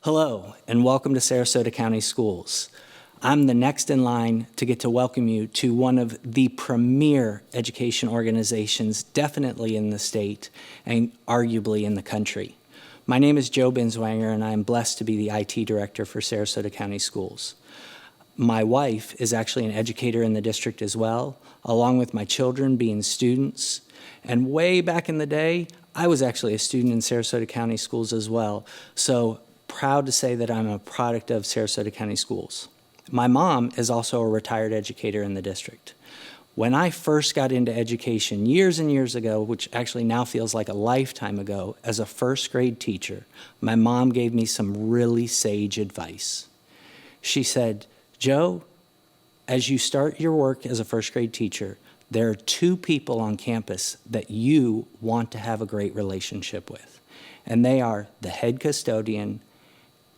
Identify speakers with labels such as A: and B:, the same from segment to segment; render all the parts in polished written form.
A: Hello, and welcome to Sarasota County Schools. I'm the next in line to get to welcome you to one of the premier education organizations, definitely in the state and arguably in the country. My name is Joe Binswanger, and I'm blessed to be the IT director for Sarasota County Schools. My wife is actually an educator in the district as well, along with my children being students. And way back in the day, I was actually a student in Sarasota County Schools as well. So proud to say that I'm a product of Sarasota County Schools. My mom is also a retired educator in the district. When I first got into education years and years ago, which actually now feels like a lifetime ago, as a first grade teacher, my mom gave me some really sage advice. She said, Joe, as you start your work as a first grade teacher, there are two people on campus that you want to have a great relationship with, and they are the head custodian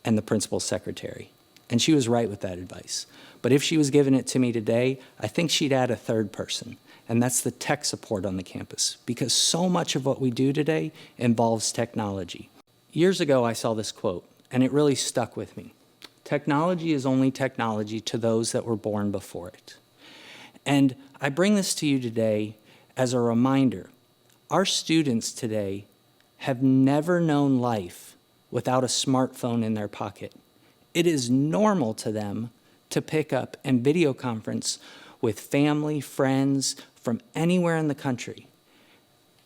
A: and the principal's secretary. And she was right with that advice. But if she was giving it to me today, I think she'd add a third person, and that's the tech support on the campus, because so much of what we do today involves technology. Years ago, I saw this quote, and it really stuck with me. Technology is only technology to those that were born before it. And I bring this to you today as a reminder. Our students today have never known life without a smartphone in their pocket. It is normal to them to pick up and video conference with family, friends from anywhere in the country.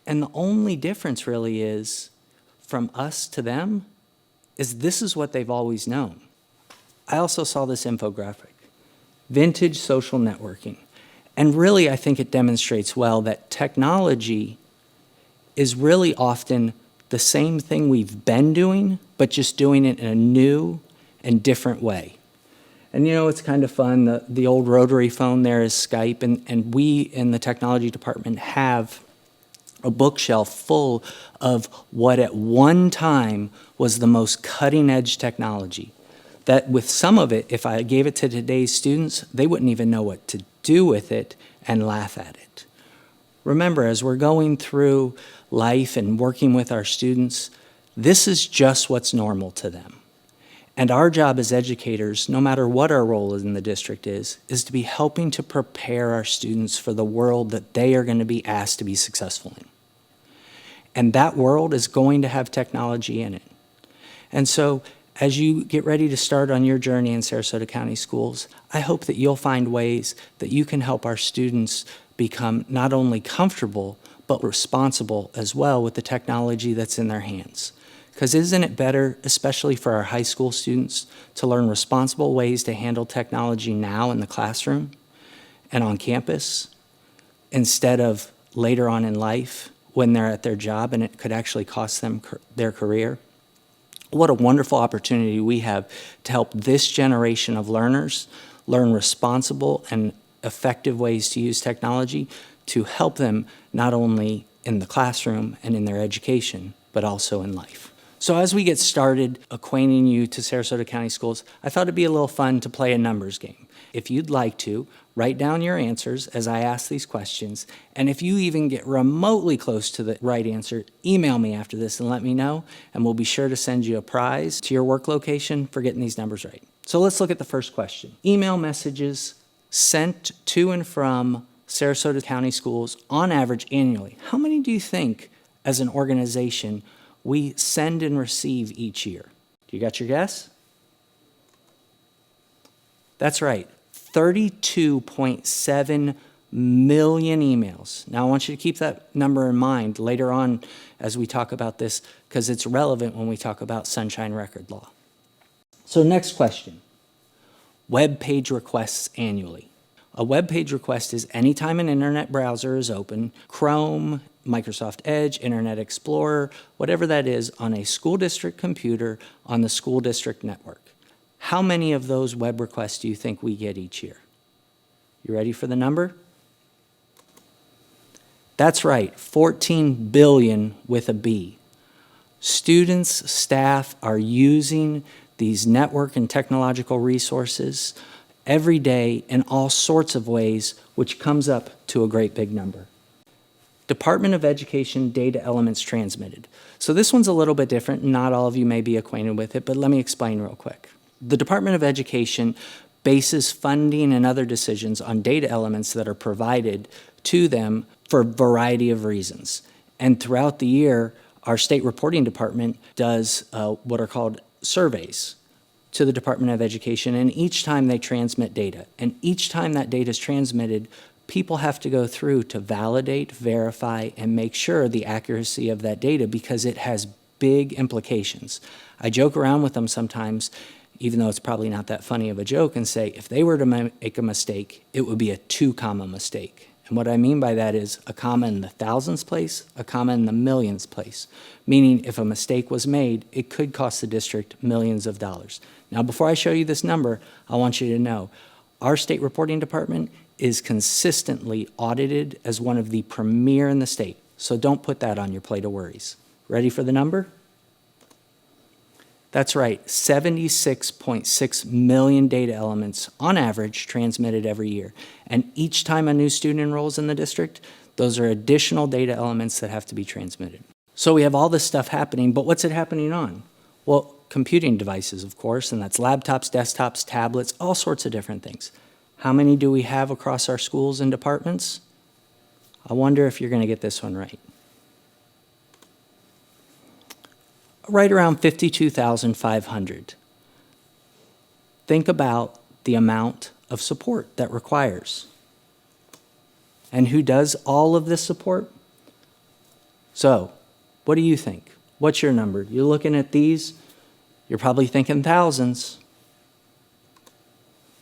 A: And the only difference really is from us to them is this is what they've always known. I also saw this infographic, vintage social networking. And really, I think it demonstrates well that technology is really often the same thing we've been doing, but just doing it in a new and different way. And you know, it's kind of fun. The old rotary phone there is Skype, and we in the technology department have a bookshelf full of what at one time was the most cutting edge technology. That with some of it, if I gave it to today's students, they wouldn't even know what to do with it and laugh at it. Remember, as we're going through life and working with our students, this is just what's normal to them. And our job as educators, no matter what our role in the district is to be helping to prepare our students for the world that they are going to be asked to be successful in. And that world is going to have technology in it. And so, as you get ready to start on your journey in Sarasota County Schools, I hope that you'll find ways that you can help our students become not only comfortable, but responsible as well with the technology that's in their hands. Because isn't it better, especially for our high school students, to learn responsible ways to handle technology now in the classroom and on campus, instead of later on in life when they're at their job and it could actually cost them their career? What a wonderful opportunity we have to help this generation of learners learn responsible and effective ways to use technology to help them not only in the classroom and in their education, but also in life. So as we get started acquainting you to Sarasota County Schools, I thought it'd be a little fun to play a numbers game. If you'd like to, write down your answers as I ask these questions, and if you even get remotely close to the right answer, email me after this and let me know, and we'll be sure to send you a prize to your work location for getting these numbers right. So let's look at the first question. Email messages sent to and from Sarasota County Schools on average annually. How many do you think, as an organization, we send and receive each year? You got your guess? That's right, 32.7 million emails. Now I want you to keep that number in mind later on as we talk about this, because it's relevant when we talk about Sunshine Record Law. So next question, web page requests annually. A web page request is anytime an internet browser is open, Chrome, Microsoft Edge, Internet Explorer, whatever that is, on a school district computer on the school district network. How many of those web requests do you think we get each year? You ready for the number? That's right, 14 billion with a B. Students, staff are using these network and technological resources every day in all sorts of ways, which comes up to a great big number. Department of Education data elements transmitted. So this one's a little bit different. Not all of you may be acquainted with it, but let me explain real quick. The Department of Education bases funding and other decisions on data elements that are provided to them for a variety of reasons. And throughout the year, our state reporting department does what are called surveys to the Department of Education, and each time they transmit data. And each time that data is transmitted, people have to go through to validate, verify, and make sure the accuracy of that data because it has big implications. I joke around with them sometimes, even though it's probably not that funny of a joke, and say if they were to make a mistake, it would be a 2 comma mistake. And what I mean by that is a comma in the thousands place, a comma in the millions place, meaning if a mistake was made, it could cost the district millions of dollars. Now, before I show you this number, I want you to know our state reporting department is consistently audited as one of the premier in the state. So don't put that on your plate of worries. Ready for the number? That's right, 76.6 million data elements on average transmitted every year. And each time a new student enrolls in the district, those are additional data elements that have to be transmitted. So we have all this stuff happening, but what's it happening on? Well, computing devices, of course, and that's laptops, desktops, tablets, all sorts of different things. How many do we have across our schools and departments? I wonder if you're going to get this one right. Right around 52,500. Think about the amount of support that requires. And who does all of this support? So, what do you think? What's your number? You're looking at these, you're probably thinking thousands.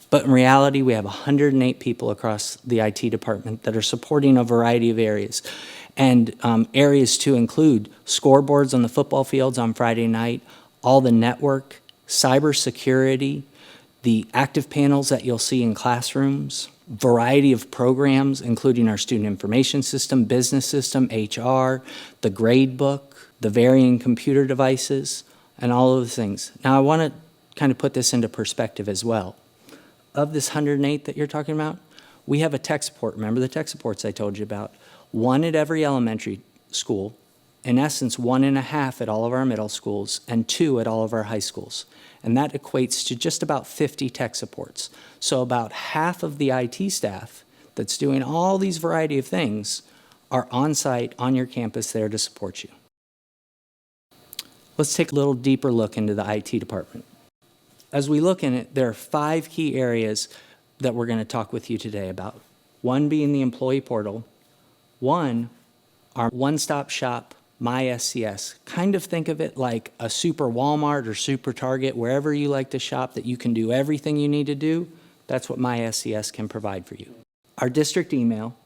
A: But in reality, we have 108 people across the IT department that are supporting a variety of areas. And areas to include scoreboards on the football fields on Friday night, all the network, cybersecurity, the active panels that you'll see in classrooms, variety of programs, including our student information system, business system, HR, the grade book, the varying computer devices, and all of those things. Now, I want to kind of put this into perspective as well. Of this 108 that you're talking about, we have a tech support. Remember the tech supports I told you about? 1 at every elementary school, in essence 1.5 at all of our middle schools, and 2 at all of our high schools. And that equates to just about 50 tech supports. So about half of the IT staff that's doing all these variety of things are on site on your campus there to support you. Let's take a little deeper look into the IT department. As we look in it, there are 5 key areas that we're going to talk with you today about. 1 being the employee portal. 1, our one-stop shop, MySCS. Kind of think of it like a super Walmart or super Target, wherever you like to shop that you can do everything you need to do. That's what MySCS can provide for you. Our district email,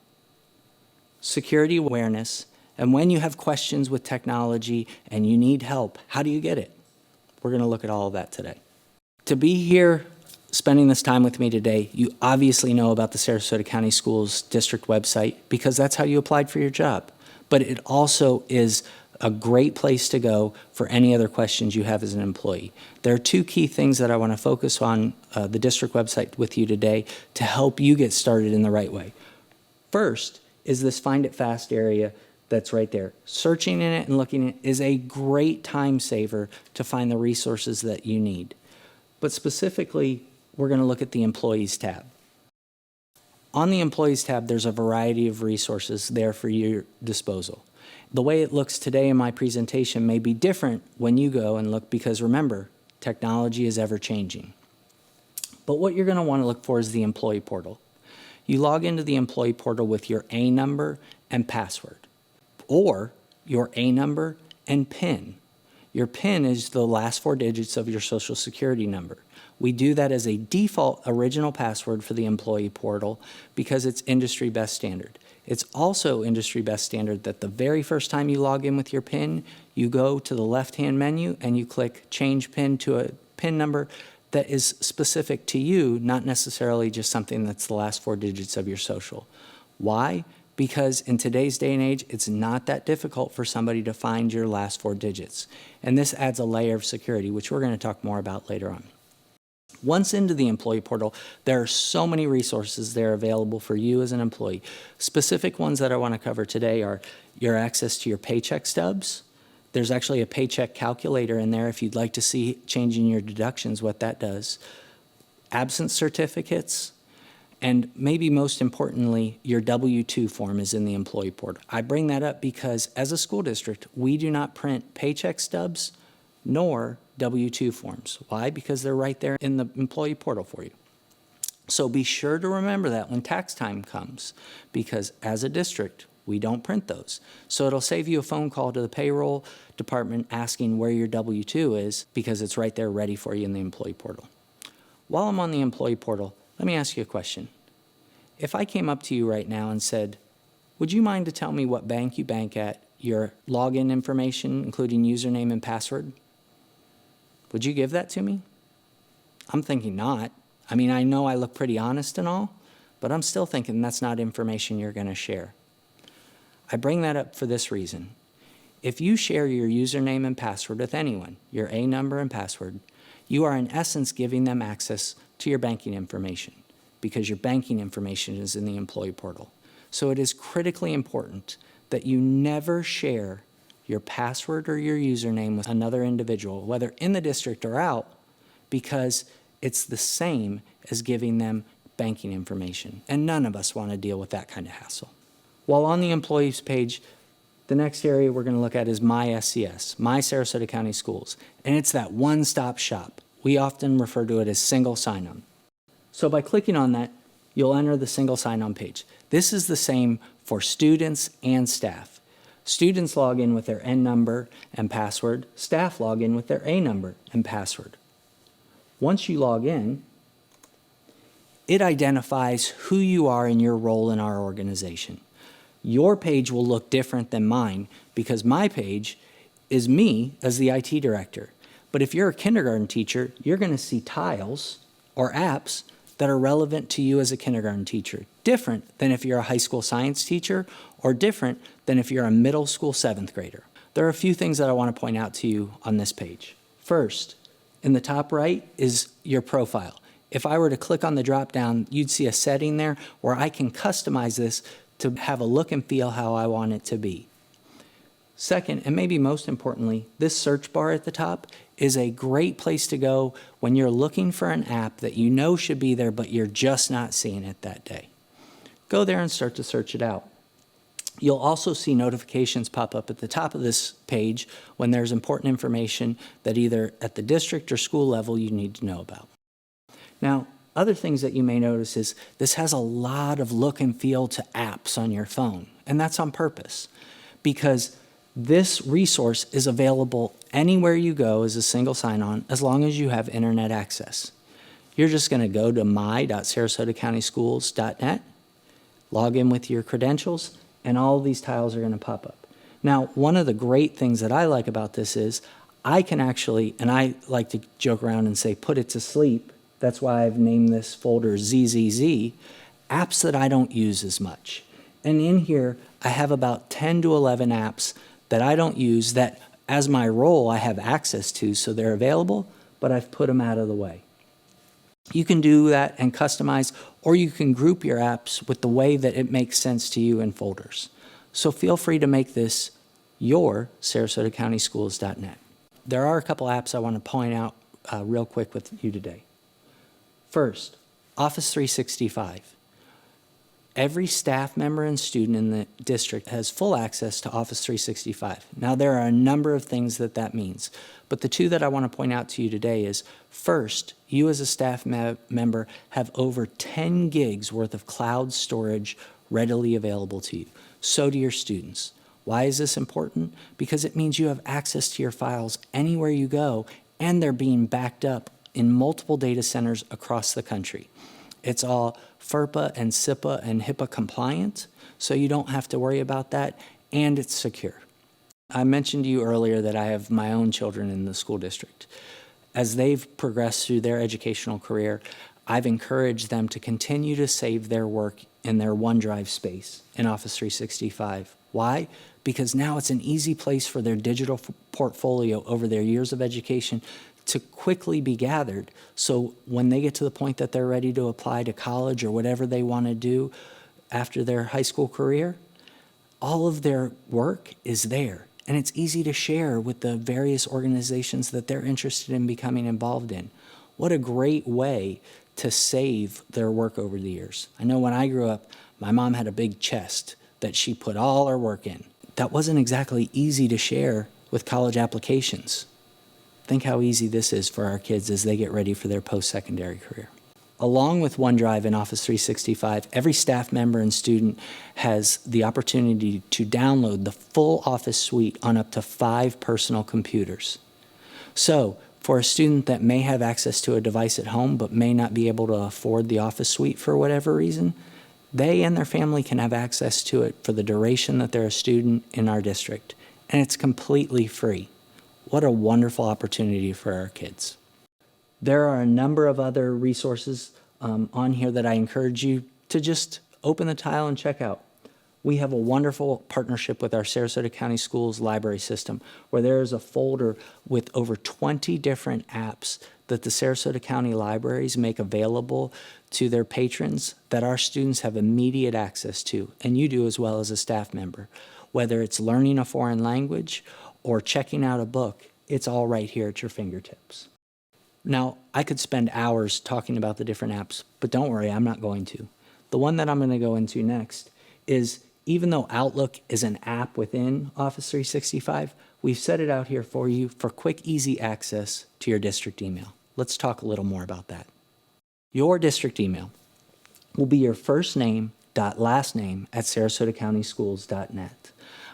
A: security awareness, and when you have questions with technology and you need help, how do you get it? We're going to look at all of that today. To be here spending this time with me today, you obviously know about the Sarasota County Schools District website because that's how you applied for your job. But it also is a great place to go for any other questions you have as an employee. There are 2 key things that I want to focus on the district website with you today to help you get started in the right way. First is this Find It Fast area that's right there. Searching in it and looking at it is a great time saver to find the resources that you need. But specifically, we're going to look at the Employees tab. On the Employees tab, there's a variety of resources there for your disposal. The way it looks today in my presentation may be different when you go and look because remember, technology is ever changing. But what you're going to want to look for is the employee portal. You log into the employee portal with your A number and password, or your A number and PIN. Your PIN is the last 4 digits of your Social Security number. We do that as a default original password for the employee portal because it's industry best standard. It's also industry best standard that the very first time you log in with your PIN, you go to the left-hand menu and you click Change PIN to a PIN number that is specific to you, not necessarily just something that's the last 4 digits of your social. Why? Because in today's day and age, it's not that difficult for somebody to find your last 4 digits. And this adds a layer of security, which we're going to talk more about later on. Once into the employee portal, there are so many resources there available for you as an employee. Specific ones that I want to cover today are your access to your paycheck stubs. There's actually a paycheck calculator in there if you'd like to see changing your deductions, what that does. Absence certificates, and maybe most importantly, your W-2 form is in the employee portal. I bring that up because as a school district, we do not print paycheck stubs nor W-2 forms. Why? Because they're right there in the employee portal for you. So be sure to remember that when tax time comes, because as a district, we don't print those. So it'll save you a phone call to the payroll department asking where your W-2 is, because it's right there ready for you in the employee portal. While I'm on the employee portal, let me ask you a question. If I came up to you right now and said, would you mind to tell me what bank you bank at, your login information, including username and password? Would you give that to me? I'm thinking not. I mean, I know I look pretty honest and all, but I'm still thinking that's not information you're going to share. I bring that up for this reason. If you share your username and password with anyone, your A number and password, you are in essence giving them access to your banking information, because your banking information is in the employee portal. So it is critically important that you never share your password or your username with another individual, whether in the district or out, because it's the same as giving them banking information. And none of us want to deal with that kind of hassle. While on the employees page, the next area we're going to look at is My SCS, My Sarasota County Schools. And it's that one-stop shop. We often refer to it as single sign-on. So by clicking on that, you'll enter the single sign-on page. This is the same for students and staff. Students log in with their N number and password. Staff log in with their A number and password. Once you log in, it identifies who you are and your role in our organization. Your page will look different than mine because my page is me as the IT director. But if you're a kindergarten teacher, you're going to see tiles or apps that are relevant to you as a kindergarten teacher, different than if you're a high school science teacher or different than if you're a middle school 7th grader. There are a few things that I want to point out to you on this page. First, in the top right is your profile. If I were to click on the drop down, you'd see a setting there where I can customize this to have a look and feel how I want it to be. Second, and maybe most importantly, this search bar at the top is a great place to go when you're looking for an app that you know should be there, but you're just not seeing it that day. Go there and start to search it out. You'll also see notifications pop up at the top of this page when there's important information that either at the district or school level you need to know about. Now, other things that you may notice is this has a lot of look and feel to apps on your phone, and that's on purpose because this resource is available anywhere you go as a single sign-on as long as you have internet access. You're just going to go to my.sarasotacountyschools.net, log in with your credentials, and all these tiles are going to pop up. Now, one of the great things that I like about this is I can actually, and I like to joke around and say, put it to sleep. That's why I've named this folder ZZZ, apps that I don't use as much. And in here, I have about 10 to 11 apps that I don't use that as my role I have access to, so they're available, but I've put them out of the way. You can do that and customize, or you can group your apps with the way that it makes sense to you in folders. So feel free to make this your SarasotaCountySchools.net. There are a couple apps I want to point out real quick with you today. First, Office 365. Every staff member and student in the district has full access to Office 365. Now, there are a number of things that means, but the two that I want to point out to you today is, first, you as a staff member have over 10 gigs worth of cloud storage readily available to you. So do your students. Why is this important? Because it means you have access to your files anywhere you go, and they're being backed up in multiple data centers across the country. It's all FERPA and SIPA and HIPAA compliant, so you don't have to worry about that, and it's secure. I mentioned to you earlier that I have my own children in the school district. As they've progressed through their educational career, I've encouraged them to continue to save their work in their OneDrive space in Office 365. Why? Because now it's an easy place for their digital portfolio over their years of education to quickly be gathered. So when they get to the point that they're ready to apply to college or whatever they want to do after their high school career, all of their work is there. And it's easy to share with the various organizations that they're interested in becoming involved in. What a great way to save their work over the years. I know when I grew up, my mom had a big chest that she put all her work in. That wasn't exactly easy to share with college applications. Think how easy this is for our kids as they get ready for their post-secondary career. Along with OneDrive and Office 365, every staff member and student has the opportunity to download the full Office suite on up to 5 personal computers. So, for a student that may have access to a device at home but may not be able to afford the Office suite for whatever reason, they and their family can have access to it for the duration that they're a student in our district. And it's completely free. What a wonderful opportunity for our kids. There are a number of other resources on here that I encourage you to just open the tile and check out. We have a wonderful partnership with our Sarasota County Schools library system, where there is a folder with over 20 different apps that the Sarasota County libraries make available to their patrons that our students have immediate access to, and you do as well as a staff member. Whether it's learning a foreign language or checking out a book, it's all right here at your fingertips. Now, I could spend hours talking about the different apps, but don't worry, I'm not going to. The one that I'm going to go into next is, even though Outlook is an app within Office 365, we've set it out here for you for quick, easy access to your district email. Let's talk a little more about that. Your district email will be your first name dot last name at sarasotacountyschools.net.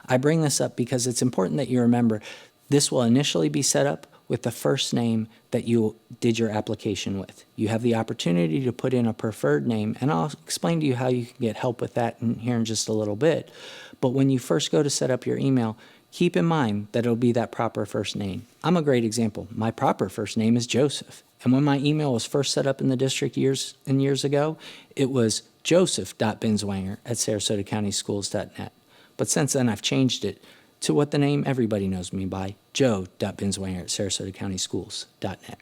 A: I bring this up because it's important that you remember this will initially be set up with the first name that you did your application with. You have the opportunity to put in a preferred name, and I'll explain to you how you can get help with that here in just a little bit. But when you first go to set up your email, keep in mind that it'll be that proper first name. I'm a great example. My proper first name is Joseph. And when my email was first set up in the district years ago, it was joseph.binswanger@sarasotacountyschools.net. But since then, I've changed it to what the name everybody knows me by, joe.binswanger@sarasotacountyschools.net.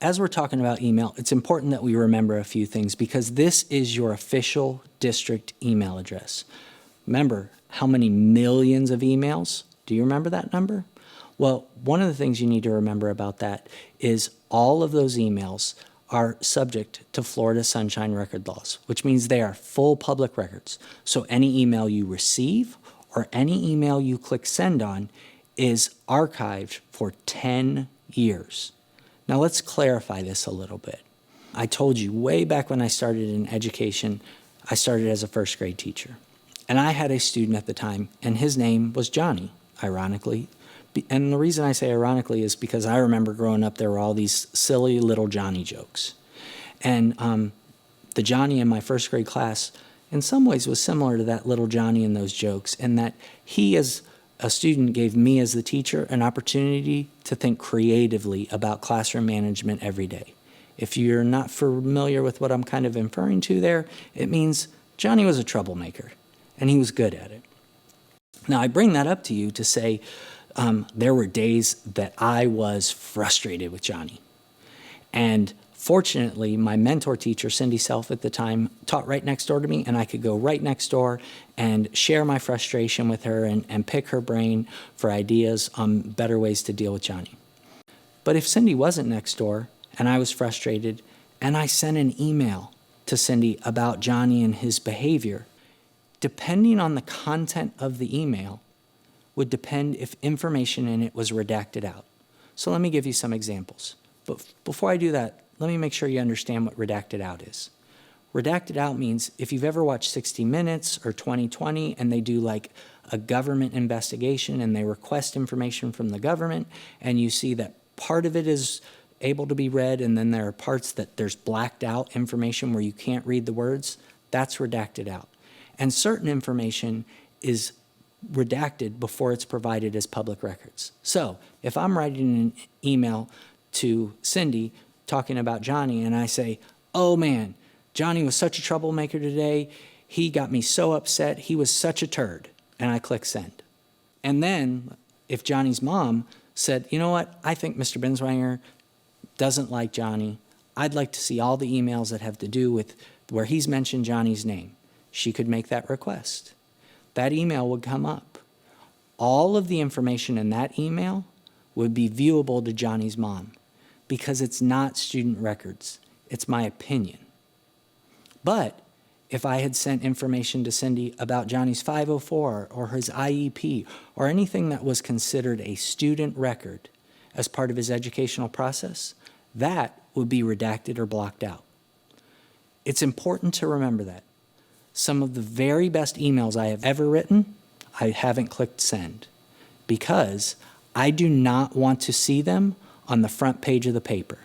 A: As we're talking about email, it's important that we remember a few things because this is your official district email address. Remember how many millions of emails? Do you remember that number? Well, one of the things you need to remember about that is all of those emails are subject to Florida Sunshine Record laws, which means they are full public records. So any email you receive or any email you click send on is archived for 10 years. Now let's clarify this a little bit. I told you way back when I started in education, I started as a first grade teacher. And I had a student at the time, and his name was Johnny, ironically. And the reason I say ironically is because I remember growing up, there were all these silly little Johnny jokes. And the Johnny in my first grade class, in some ways, was similar to that little Johnny in those jokes, in that he, as a student, gave me, as the teacher, an opportunity to think creatively about classroom management every day. If you're not familiar with what I'm kind of inferring to there, it means Johnny was a troublemaker, and he was good at it. Now, I bring that up to you to say, there were days that I was frustrated with Johnny. And fortunately, my mentor teacher, Cindy Self at the time, taught right next door to me, and I could go right next door and share my frustration with her and pick her brain for ideas on better ways to deal with Johnny. But if Cindy wasn't next door and I was frustrated and I sent an email to Cindy about Johnny and his behavior, depending on the content of the email, would depend if information in it was redacted out. So let me give you some examples. But before I do that, let me make sure you understand what redacted out is. Redacted out means if you've ever watched 60 Minutes or 2020 and they do like a government investigation and they request information from the government and you see that part of it is able to be read and then there are parts that there's blacked out information where you can't read the words, that's redacted out. And certain information is redacted before it's provided as public records. So if I'm writing an email to Cindy talking about Johnny and I say, oh man, Johnny was such a troublemaker today, he got me so upset, he was such a turd, and I click send. And then if Johnny's mom said, you know what, I think Mr. Binswanger doesn't like Johnny. I'd like to see all the emails that have to do with where he's mentioned Johnny's name. She could make that request. That email would come up. All of the information in that email would be viewable to Johnny's mom because it's not student records. It's my opinion. But if I had sent information to Cindy about Johnny's 504 or his IEP or anything that was considered a student record as part of his educational process, that would be redacted or blocked out. It's important to remember that. Some of the very best emails I have ever written, I haven't clicked send because I do not want to see them on the front page of the paper.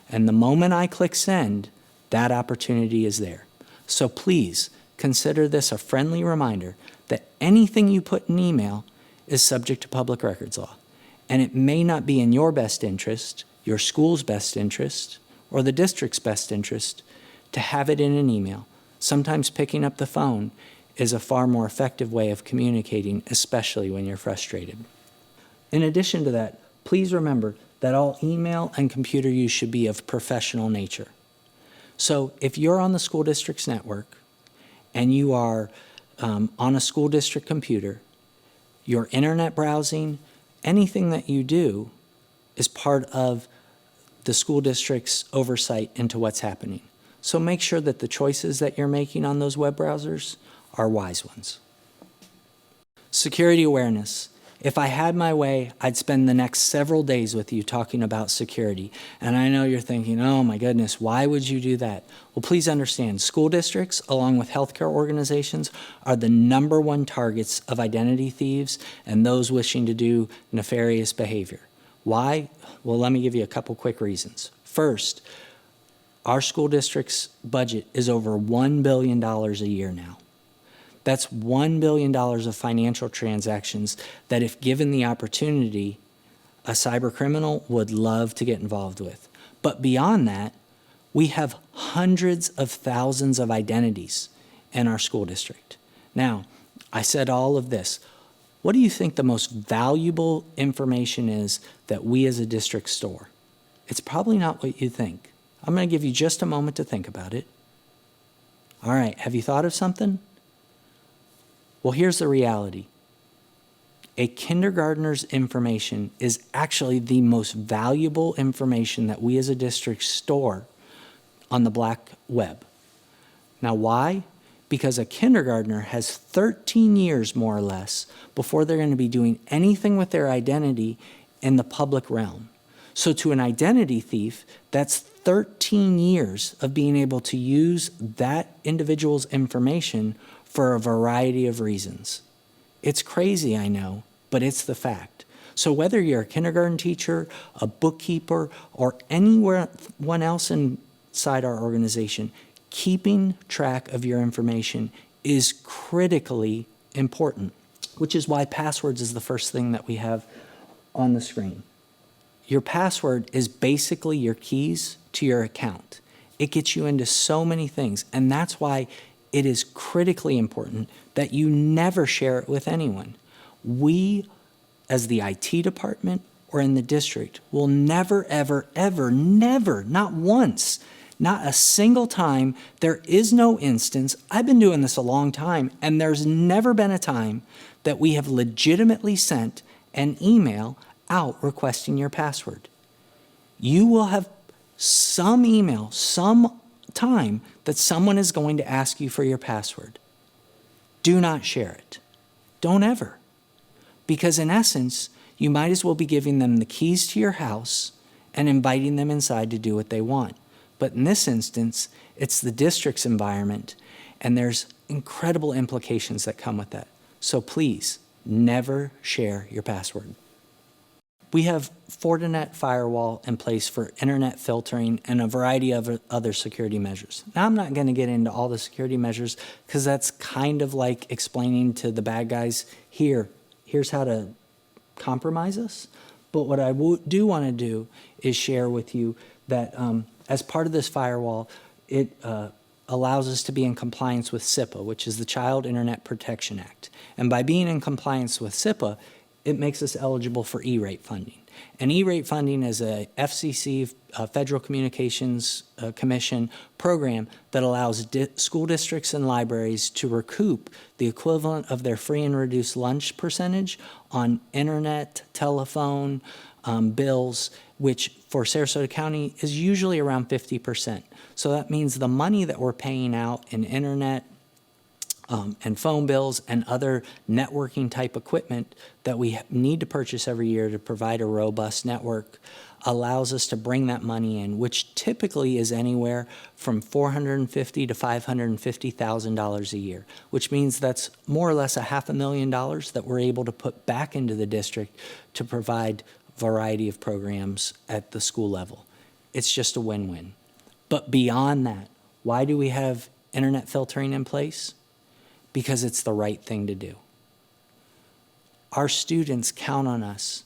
A: And the moment I click send, that opportunity is there. So please consider this a friendly reminder that anything you put in email is subject to public records law. And it may not be in your best interest, your school's best interest, or the district's best interest to have it in an email. Sometimes picking up the phone is a far more effective way of communicating, especially when you're frustrated. In addition to that, please remember that all email and computer use should be of professional nature. So if you're on the school district's network and you are on a school district computer, your internet browsing, anything that you do is part of the school district's oversight into what's happening. So make sure that the choices that you're making on those web browsers are wise ones. Security awareness. If I had my way, I'd spend the next several days with you talking about security. And I know you're thinking, oh my goodness, why would you do that? Well, please understand, school districts, along with healthcare organizations, are the #1 targets of identity thieves and those wishing to do nefarious behavior. Why? Well, let me give you a couple quick reasons. First, our school district's budget is over $1 billion a year now. That's $1 billion of financial transactions that, if given the opportunity, a cyber criminal would love to get involved with. But beyond that, we have hundreds of thousands of identities in our school district. Now, I said all of this. What do you think the most valuable information is that we as a district store? It's probably not what you think. I'm going to give you just a moment to think about it. All right, have you thought of something? Well, here's the reality. A kindergartner's information is actually the most valuable information that we as a district store on the black web. Now, why? Because a kindergartner has 13 years, more or less, before they're going to be doing anything with their identity in the public realm. So to an identity thief, that's 13 years of being able to use that individual's information for a variety of reasons. It's crazy, I know, but it's the fact. So whether you're a kindergarten teacher, a bookkeeper, or anyone else inside our organization, keeping track of your information is critically important, which is why passwords is the first thing that we have on the screen. Your password is basically your keys to your account. It gets you into so many things, and that's why it is critically important that you never share it with anyone. We, as the IT department or in the district, will never, ever, ever, never, not once, not a single time, there is no instance, I've been doing this a long time, and there's never been a time that we have legitimately sent an email out requesting your password. You will have some email, some time that someone is going to ask you for your password. Do not share it. Don't ever. Because in essence, you might as well be giving them the keys to your house and inviting them inside to do what they want. But in this instance, it's the district's environment, and there's incredible implications that come with that. So please, never share your password. We have Fortinet firewall in place for internet filtering and a variety of other security measures. Now, I'm not going to get into all the security measures because that's kind of like explaining to the bad guys, here's how to compromise us. But what I do want to do is share with you that as part of this firewall, it allows us to be in compliance with SIPA, which is the Child Internet Protection Act. And by being in compliance with SIPA, it makes us eligible for E-rate funding. And E-rate funding is a FCC, Federal Communications Commission program that allows school districts and libraries to recoup the equivalent of their free and reduced lunch percentage on internet, telephone, bills, which for Sarasota County is usually around 50%. So that means the money that we're paying out in internet, and phone bills and other networking type equipment that we need to purchase every year to provide a robust network allows us to bring that money in, which typically is anywhere from $450,000 to $550,000 a year, which means that's more or less $500,000 that we're able to put back into the district to provide a variety of programs at the school level. It's just a win-win. But beyond that, why do we have internet filtering in place? Because it's the right thing to do. Our students count on us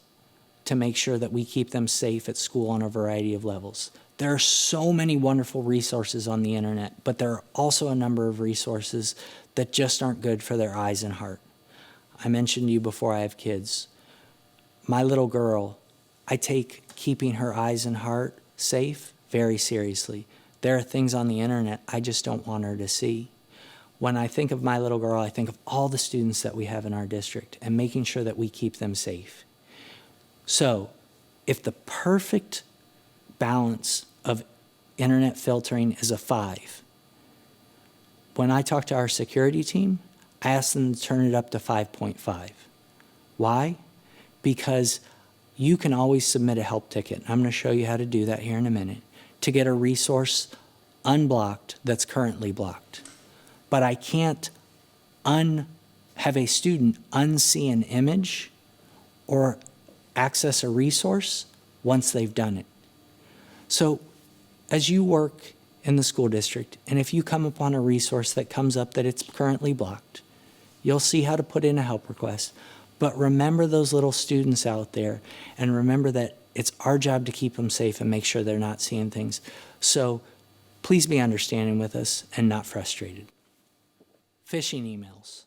A: to make sure that we keep them safe at school on a variety of levels. There are so many wonderful resources on the internet, but there are also a number of resources that just aren't good for their eyes and heart. I mentioned to you before I have kids. My little girl, I take keeping her eyes and heart safe very seriously. There are things on the internet I just don't want her to see. When I think of my little girl, I think of all the students that we have in our district and making sure that we keep them safe. So, if the perfect balance of internet filtering is a 5, when I talk to our security team, I ask them to turn it up to 5.5. Why? Because you can always submit a help ticket. I'm going to show you how to do that here in a minute to get a resource unblocked that's currently blocked. But I can't have a student unsee an image or access a resource once they've done it. So as you work in the school district, and if you come upon a resource that comes up that it's currently blocked, you'll see how to put in a help request. But remember those little students out there, and remember that it's our job to keep them safe and make sure they're not seeing things. So please be understanding with us and not frustrated. Phishing emails.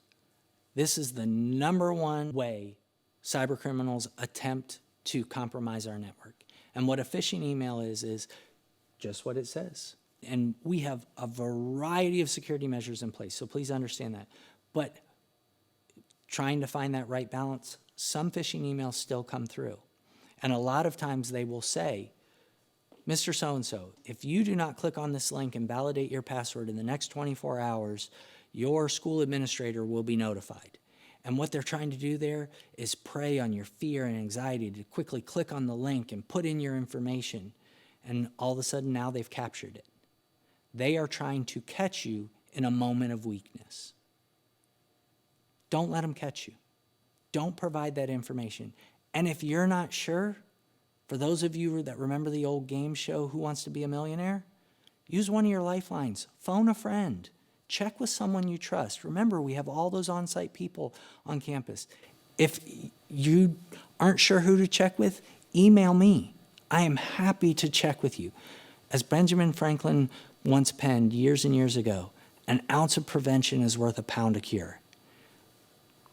A: This is the #1 way cybercriminals attempt to compromise our network. And what a phishing email is just what it says. And we have a variety of security measures in place, so please understand that. But trying to find that right balance, some phishing emails still come through. And a lot of times they will say, Mr. So-and-so, if you do not click on this link and validate your password in the next 24 hours, your school administrator will be notified. And what they're trying to do there is prey on your fear and anxiety to quickly click on the link and put in your information. And all of a sudden now they've captured it. They are trying to catch you in a moment of weakness. Don't let them catch you. Don't provide that information. And if you're not sure, for those of you that remember the old game show, Who Wants to Be a Millionaire? Use one of your lifelines. Phone a friend. Check with someone you trust. Remember, we have all those on-site people on campus. If you aren't sure who to check with, email me. I am happy to check with you. As Benjamin Franklin once penned years and years ago, an ounce of prevention is worth a pound of cure.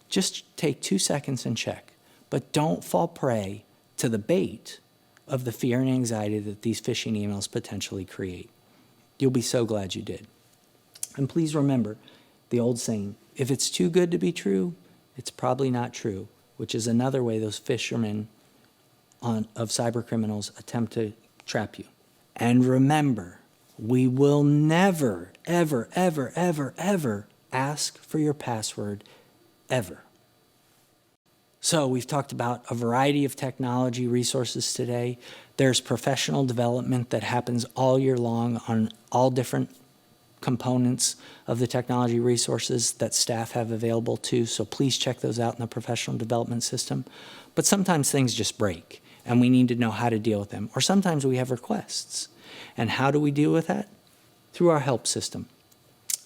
A: Just take 2 seconds and check, but don't fall prey to the bait of the fear and anxiety that these phishing emails potentially create. You'll be so glad you did. And please remember the old saying, if it's too good to be true, it's probably not true, which is another way those fishermen of cyber criminals attempt to trap you. And remember, we will never, ever, ever, ever, ever ask for your password, ever. So we've talked about a variety of technology resources today. There's professional development that happens all year long on all different components of the technology resources that staff have available too, so please check those out in the professional development system. But sometimes things just break, and we need to know how to deal with them. Or sometimes we have requests. And how do we deal with that? Through our help system.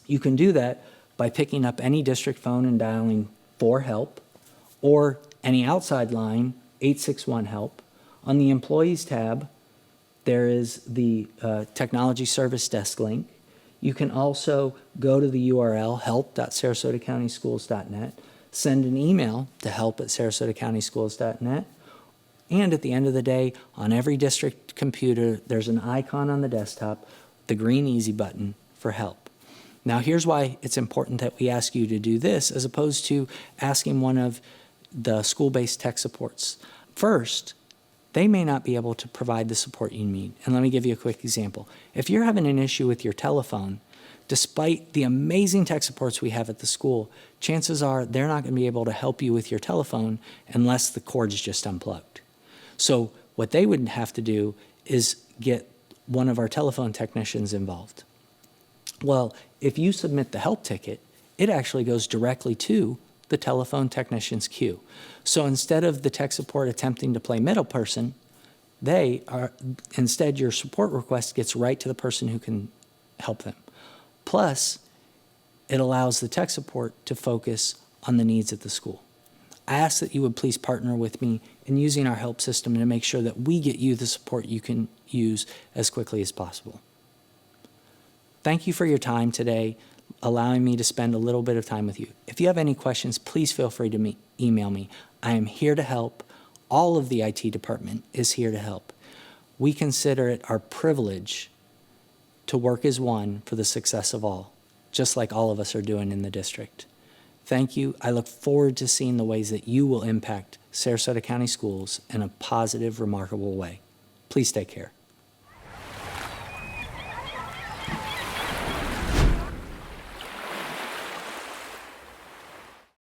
A: You can do that by picking up any district phone and dialing for help, or any outside line, 861-HELP. On the Employees tab, there is the Technology Service Desk link. You can also go to the URL help.sarasotacountyschools.net, send an email to help@sarasotacountyschools.net, And at the end of the day, on every district computer, there's an icon on the desktop, the green easy button for help. Now, here's why it's important that we ask you to do this as opposed to asking one of the school-based tech supports. First, they may not be able to provide the support you need. And let me give you a quick example. If you're having an issue with your telephone, despite the amazing tech supports we have at the school, chances are they're not going to be able to help you with your telephone unless the cord's just unplugged. So what they would have to do is get one of our telephone technicians involved. Well, if you submit the help ticket, it actually goes directly to the telephone technician's queue. So instead of the tech support attempting to play middle person, instead your support request gets right to the person who can help them. Plus, it allows the tech support to focus on the needs of the school. I ask that you would please partner with me in using our help system to make sure that we get you the support you can use as quickly as possible. Thank you for your time today, allowing me to spend a little bit of time with you. If you have any questions, please feel free to email me. I am here to help. All of the IT department is here to help. We consider it our privilege to work as one for the success of all, just like all of us are doing in the district. Thank you. I look forward to seeing the ways that you will impact Sarasota County Schools in a positive, remarkable way. Please take care.